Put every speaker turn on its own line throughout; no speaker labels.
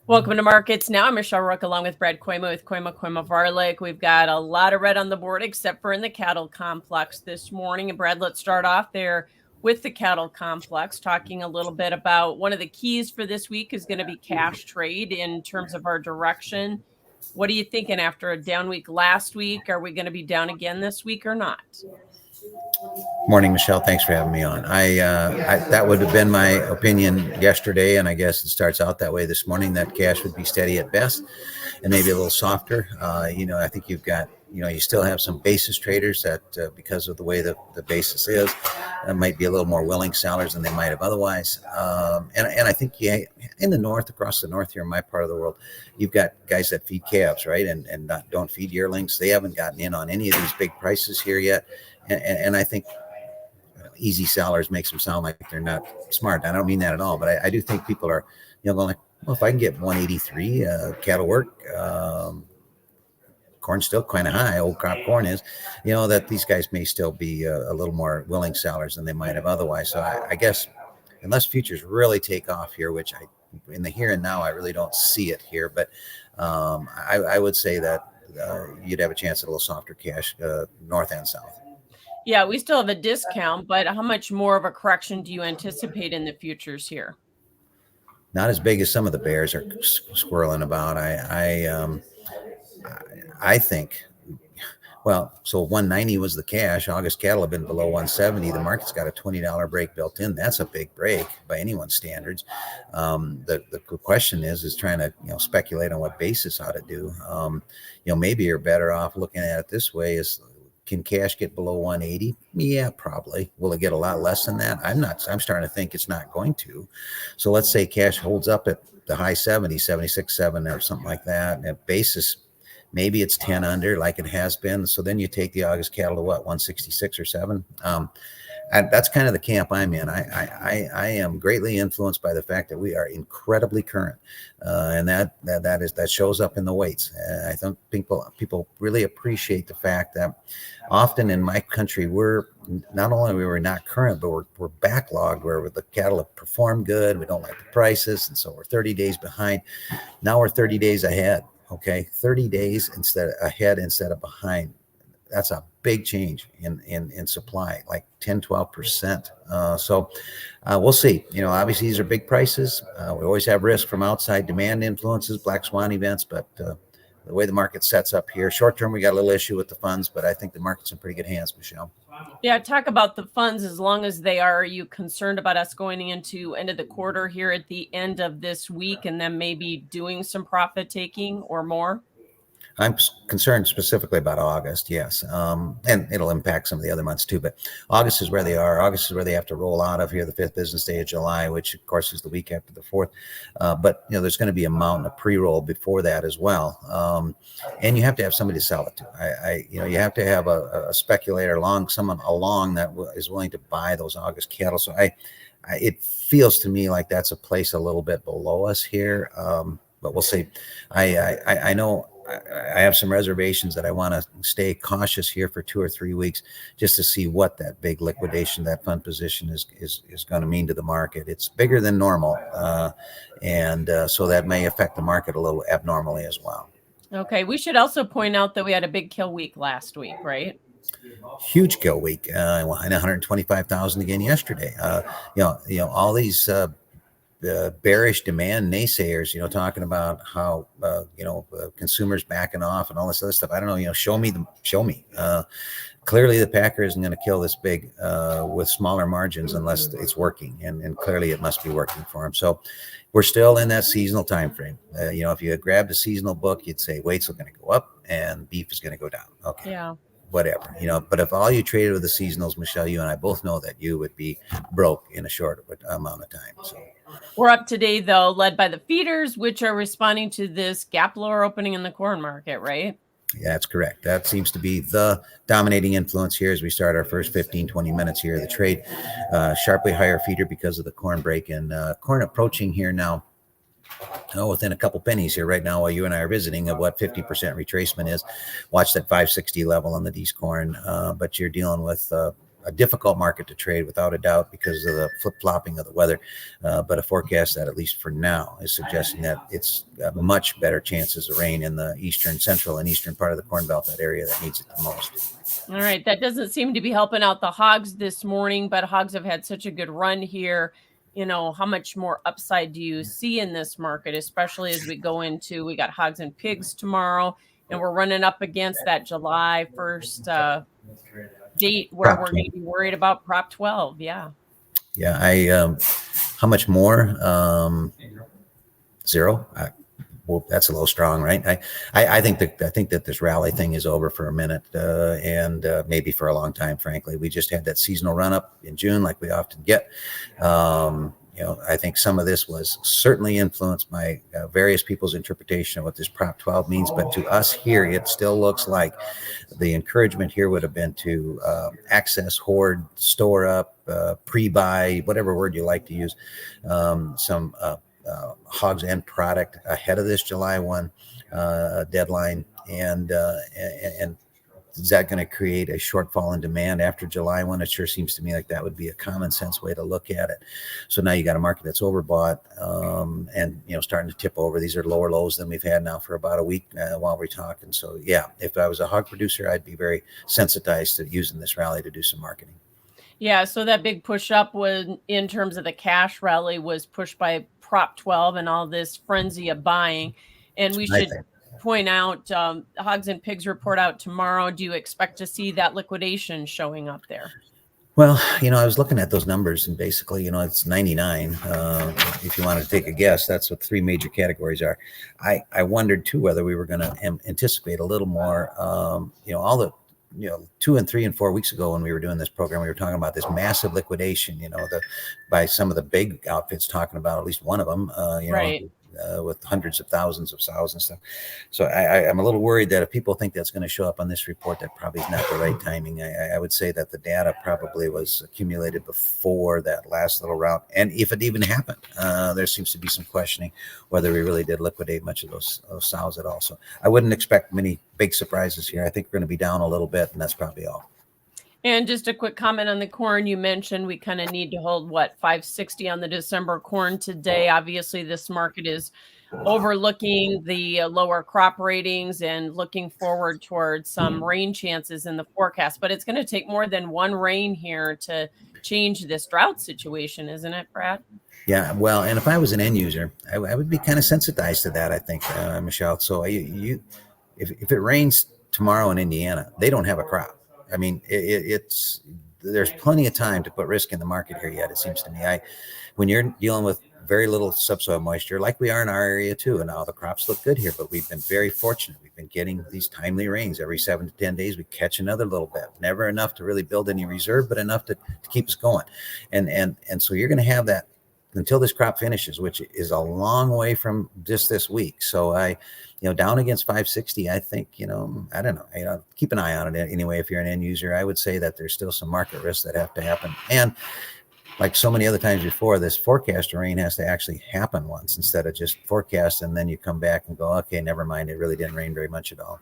Welcome to Markets Now. I'm Michelle Rook along with Brad Kooima with Kooima Kooima Varilek. We've got a lot of red on the board except for in the cattle complex this morning. And Brad, let's start off there with the cattle complex, talking a little bit about one of the keys for this week is going to be cash trade in terms of our direction. What are you thinking after a down week last week? Are we going to be down again this week or not?
Morning, Michelle. Thanks for having me on. That would have been my opinion yesterday, and I guess it starts out that way this morning. That cash would be steady at best, and maybe a little softer. I think you've got, you still have some basis traders that, because of the way the basis is, might be a little more willing sellers than they might have otherwise. And I think in the north, across the north here, in my part of the world, you've got guys that feed calves, right, and don't feed yearlings. They haven't gotten in on any of these big prices here yet, and I think easy sellers makes them sound like they're not smart. I don't mean that at all, but I do think people are, going like, well, if I can get 183, cattle work, corn's still kind of high, old crop corn is, that these guys may still be a little more willing sellers than they might have otherwise. So I guess unless futures really take off here, which in the here and now, I really don't see it here, but I would say that you'd have a chance at a little softer cash, north and south.
Yeah, we still have a discount, but how much more of a correction do you anticipate in the futures here?
Not as big as some of the bears are squirreling about. I think, well, so 190 was the cash. August cattle have been below 170. The market's got a $20 break built in. That's a big break by anyone's standards. The question is trying to speculate on what basis ought to do. Maybe you're better off looking at it this way: can cash get below 180? Yeah, probably. Will it get a lot less than that? I'm starting to think it's not going to. So let's say cash holds up at the high 70s, 76.7 or something like that. And at basis, maybe it's 10 under like it has been. So then you take the August cattle to what, 166 or 7? And that's kind of the camp I'm in. I am greatly influenced by the fact that we are incredibly current, and that shows up in the weights. I think people really appreciate the fact that often in my country we're not only not current, but we're backlogged, where the cattle have performed good. We don't like the prices, and so we're 30 days behind. Now we're 30 days ahead. Okay, 30 days ahead instead of behind. That's a big change in supply, like 10-12%. So we'll see. Obviously these are big prices. We always have risk from outside demand influences, black swan events, but the way the market sets up here, short term, we got a little issue with the funds, but I think the market's in pretty good hands, Michelle.
Yeah, talk about the funds as long as they are. Are you concerned about us going into end of the quarter here at the end of this week and then maybe doing some profit taking or more?
I'm concerned specifically about August, yes, and it'll impact some of the other months too. But August is where they are. August is where they have to roll out of here the 5th business day of July, which of course is the week after the 4th. But there's going to be a mountain of pre-roll before that as well, and you have to have somebody to sell it to. You have to have a speculator someone along that is willing to buy those August cattle. So it feels to me like that's a place a little bit below us here, but we'll see. I know. I have some reservations that I want to stay cautious here for 2 or 3 weeks just to see what that big liquidation, that fund position is going to mean to the market. It's bigger than normal, and so that may affect the market a little abnormally as well.
Okay, we should also point out that we had a big kill week last week, right?
Huge kill week, 125,000 again yesterday. All these bearish demand naysayers, talking about how, consumers backing off and all this other stuff. I don't know, show me. Clearly the packer isn't going to kill this big with smaller margins unless it's working. And clearly it must be working for him. So we're still in that seasonal time frame. If you had grabbed a seasonal book, you'd say weights are going to go up and beef is going to go down. Okay.
Yeah.
Whatever, but if all you traded with the seasonals, Michelle, you and I both know that you would be broke in a short amount of time. So
we're up today, though, led by the feeders, which are responding to this gap lower opening in the corn market, right?
Yeah, that's correct. That seems to be the dominating influence here as we start our first 15-20 minutes here of the trade. Sharply higher feeder because of the corn break, and corn approaching here now. Within a couple pennies here right now while you and I are visiting of what 50% retracement is. Watch that 560 level on the D's corn, but you're dealing with a difficult market to trade without a doubt because of the flip-flopping of the weather. But a forecast that, at least for now, is suggesting that it's much better chances of rain in the eastern, central, and eastern part of the Corn Belt, that area that needs it the most.
All right, that doesn't seem to be helping out the hogs this morning, but hogs have had such a good run here. How much more upside do you see in this market, especially as we got hogs and pigs tomorrow, and we're running up against that July 1st date where we're going to be worried about Prop 12. Yeah.
Yeah. How much more? Zero. Well, that's a little strong, right? I think that this rally thing is over for a minute, and maybe for a long time. Frankly, we just had that seasonal run up in June, like we often get. I think some of this was certainly influenced by various people's interpretation of what this Prop 12 means. But to us here, it still looks like the encouragement here would have been to access, hoard, store up, pre-buy, whatever word you like to use, some hogs and product ahead of this July 1 deadline. And is that going to create a shortfall in demand after July 1? It sure seems to me like that would be a common sense way to look at it. So now you got a market that's overbought, and starting to tip over. These are lower lows than we've had now for about a week while we're talking. So yeah, if I was a hog producer, I'd be very sensitized to using this rally to do some marketing.
Yeah, so that big push up was, in terms of the cash rally, was pushed by Prop 12 and all this frenzy of buying. And we should point out, hogs and pigs report out tomorrow. Do you expect to see that liquidation showing up there?
Well, I was looking at those numbers, and basically, it's 99. If you want to take a guess, that's what three major categories are. I wondered too whether we were going to anticipate a little more. All the 2 and 3 and 4 weeks ago when we were doing this program, we were talking about this massive liquidation, by some of the big outfits, talking about at least one of them,
right,
with hundreds of thousands of sows and stuff. So I'm a little worried that if people think that's going to show up on this report, that probably is not the right timing. I would say that the data probably was accumulated before that last little round. And if it even happened, there seems to be some questioning whether we really did liquidate much of those sows at all. So I wouldn't expect many big surprises here. I think we're going to be down a little bit, and that's probably all.
And just a quick comment on the corn. You mentioned we kind of need to hold 560 on the December corn today. Obviously, this market is overlooking the lower crop ratings and looking forward towards some rain chances in the forecast. But it's going to take more than one rain here to change this drought situation, isn't it, Brad?
Yeah, well, and if I was an end user, I would be kind of sensitized to that, I think, Michelle. So if it rains tomorrow in Indiana, they don't have a crop. I mean, there's plenty of time to put risk in the market here yet, it seems to me. When you're dealing with very little subsoil moisture, like we are in our area too, and now the crops look good here, but we've been very fortunate. We've been getting these timely rains every 7 to 10 days. We catch another little bit, never enough to really build any reserve, but enough to keep us going. And so you're going to have that until this crop finishes, which is a long way from just this week. So down against 560, I think, I don't know, keep an eye on it anyway. If you're an end user, I would say that there's still some market risks that have to happen. And like so many other times before, this forecast rain has to actually happen once instead of just forecast. And then you come back and go, okay, never mind. It really didn't rain very much at all.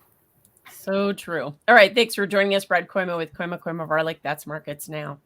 So true. All right. Thanks for joining us, Brad Kooima with Kooima Kooima Varilek. That's Markets Now.